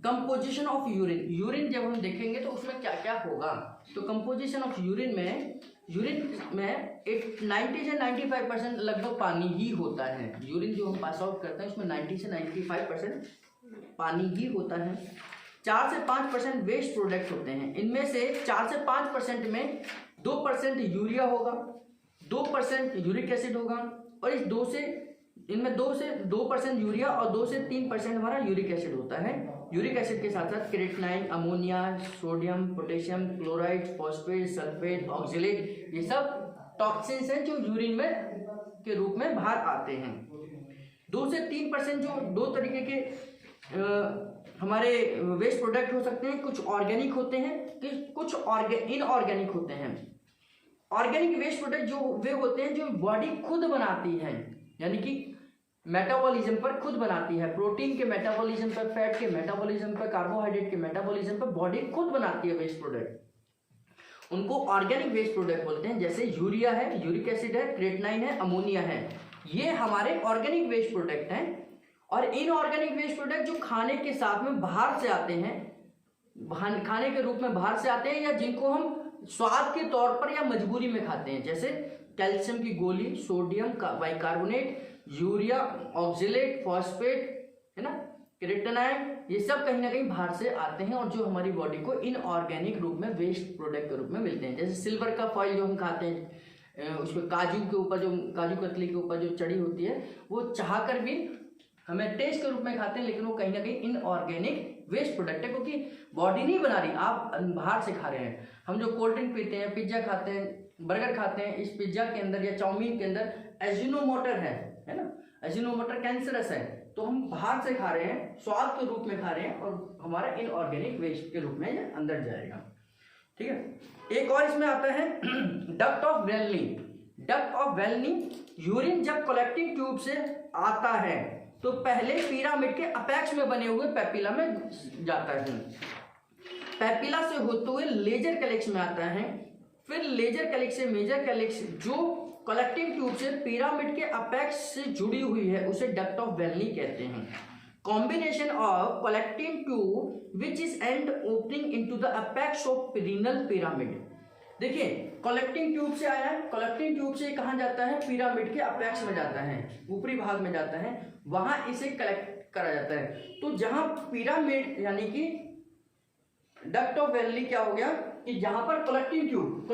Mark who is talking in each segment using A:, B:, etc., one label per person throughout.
A: Composition of urine, urine जब हम देखेंगे तो उसमें क्या क्या होगा। तो कंपोजिशन ऑफ यूरिन में 90 से 95% लगभग पानी ही होता है। यूरिन जो हम पास आउट करते हैं उसमें 90 से 95% पानी ही होता है। 4 से 5% वेस्ट प्रोडक्ट होते हैं। इनमें से 4 से 5% में 2% यूरिया होगा, 2% यूरिक एसिड होगा, और इस 2% यूरिया और 2 से 3% हमारा यूरिक एसिड होता है। यूरिक एसिड के साथ साथ creatinine, ammonia, sodium, potassium chloride, phosphate, sulphate, oxalate, ये सब टॉक्सिन्स हैं जो यूरिन में के रूप में बाहर आते हैं। 2 से 3% जो 2 तरीके के हमारे वेस्ट प्रोडक्ट हो सकते हैं। कुछ ऑर्गेनिक होते हैं, कुछ इनऑर्गेनिक होते हैं। ऑर्गेनिक वेस्ट प्रोडक्ट जो वे होते हैं जो बॉडी खुद बनाती है, यानी कि मेटाबॉलिज्म पर खुद बनाती है। प्रोटीन के मेटाबॉलिज्म पर, फैट के मेटाबॉलिज्म पर, कार्बोहाइड्रेट के मेटाबॉलिज्म पर बॉडी खुद बनाती है वेस्ट प्रोडक्ट। उनको ऑर्गेनिक वेस्ट प्रोडक्ट बोलते हैं। जैसे यूरिया है, यूरिक एसिड है, क्रिएटिनाइन है, अमोनिया है, ये हमारे ऑर्गेनिक वेस्ट प्रोडक्ट हैं। और इनऑर्गेनिक वेस्ट प्रोडक्ट जो खाने के साथ में बाहर से आते हैं, खाने के रूप में बाहर से आते हैं, या जिनको हम स्वाद के तौर पर या मजबूरी में खाते हैं, जैसे कैल्शियम की गोली, sodium bicarbonate, urea, oxalate, phosphate, है ना, क्रिएटिनाइन, ये सब कहीं ना कहीं बाहर से आते हैं और जो हमारी बॉडी को इनऑर्गेनिक रूप में वेस्ट प्रोडक्ट के रूप में मिलते हैं। जैसे सिल्वर का फॉइल जो हम खाते हैं, उसमें काजू के ऊपर जो काजू कतली के ऊपर जो चढ़ी होती है, वो चाहकर भी हमें टेस्ट के रूप में खाते हैं, लेकिन वो कहीं ना कहीं इनऑर्गेनिक वेस्ट प्रोडक्ट है, क्योंकि बॉडी नहीं बना रही, आप बाहर से खा रहे हैं। हम जो कोल्ड ड्रिंक पीते हैं, पिज्जा खाते हैं, बर्गर खाते हैं, इस पिज्जा के अंदर या चाउमीन के अंदर एजिनोमोटर है ना, एजिनोमोटर कैंसरस है, तो हम बाहर से खा रहे हैं, स्वाद के रूप में खा रहे हैं, और हमारा इनऑर्गेनिक वेस्ट के रूप में ये अंदर जाएगा। ठीक है। एक और इसमें आता है duct of वेलनी। Duct of वेलनी, urine जब कलेक्टिंग ट्यूब से आता है तो पहले पिरामिड के अपेक्स में बने हुए पेपिला में जाता है, पेपिला से होते हुए लेजर कैलिक्स में आता है, फिर लेजर कैलिक्स से मेजर कैलिक्स, जो कलेक्टिंग ट्यूब से पिरामिड के अपेक्स से जुड़ी हुई है, उसे डक्ट ऑफ वेलनी कहते हैं। Combination of collecting tube which is and opening into the apex of renal pyramid. देखिए, कलेक्टिंग ट्यूब से आया है, कलेक्टिंग ट्यूब से कहाँ जाता है, पिरामिड के अपेक्स में जाता है, ऊपरी भाग में जाता है, वहां इसे कलेक्ट करा जाता है। तो जहां पिरामिड यानी कि डक्ट ऑफ वेलनी क्या हो गया कि जहां पर कलेक्टिंग ट्यूब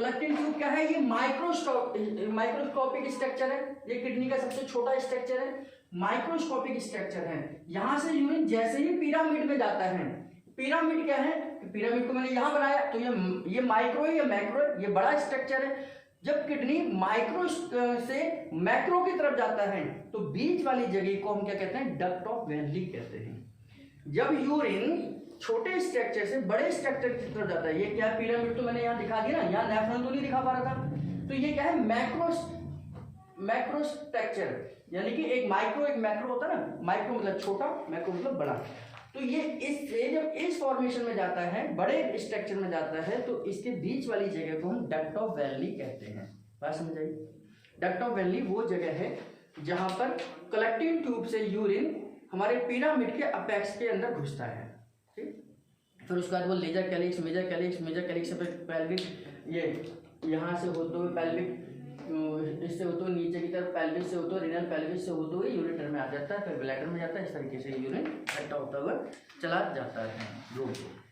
A: क्या है, ये माइक्रोस्कोपिक स्ट्रक्चर है, ये किडनी का सबसे छोटा स्ट्रक्चर है, माइक्रोस्कोपिक स्ट्रक्चर है। यहां से यूरिन जैसे ही पिरामिड में जाता है, पिरामिड क्या है, पिरामिड को मैंने यहां बनाया, तो ये माइक्रो है, ये मैक्रो है, ये बड़ा स्ट्रक्चर है। जब किडनी माइक्रो से मैक्रो की तरफ जाता है तो बीच वाली जगह को हम क्या कहते हैं, डक्ट ऑफ वेलनी कहते हैं। जब यूरिन छोटे स्ट्रक्चर से बड़े स्ट्रक्चर की तरफ जाता है, ये क्या है, पिरामिड तो मैंने यहाँ दिखा दिया ना, यहाँ नेफ्रॉन तो नहीं दिखा पा रहा था, तो ये क्या है, मैक्रो स्ट्रक्चर, यानी कि एक माइक्रो एक मैक्रो होता है ना, माइक्रो मतलब छोटा, मैक्रो मतलब बड़ा। तो ये इससे जब इस फॉर्मेशन में जाता है, बड़े स्ट्रक्चर में जाता है, तो इसके बीच वाली जगह को हम डक्ट ऑफ वेलनी कहते हैं। बात समझ आई? डक्ट ऑफ वेलनी वो जगह है जहां पर कलेक्टिंग ट्यूब से यूरिन हमारे पिरामिड के अपेक्स के अंदर घुसता है। ठीक, फिर उसके बाद वो लेजर कैलिक्स, मेजर कैलिक्स से पेल्विक, ये यहाँ से होते हुए पेल्विक, इससे होते हुए नीचे की तरफ पेल्विक से होते हुए रीनल पेल्विस से होते हुए यूरेटर में आ जाता है, फिर ब्लैडर में जाता है। इस तरीके से यूरिन इकट्ठा होता हुआ चला जाता है रोग को।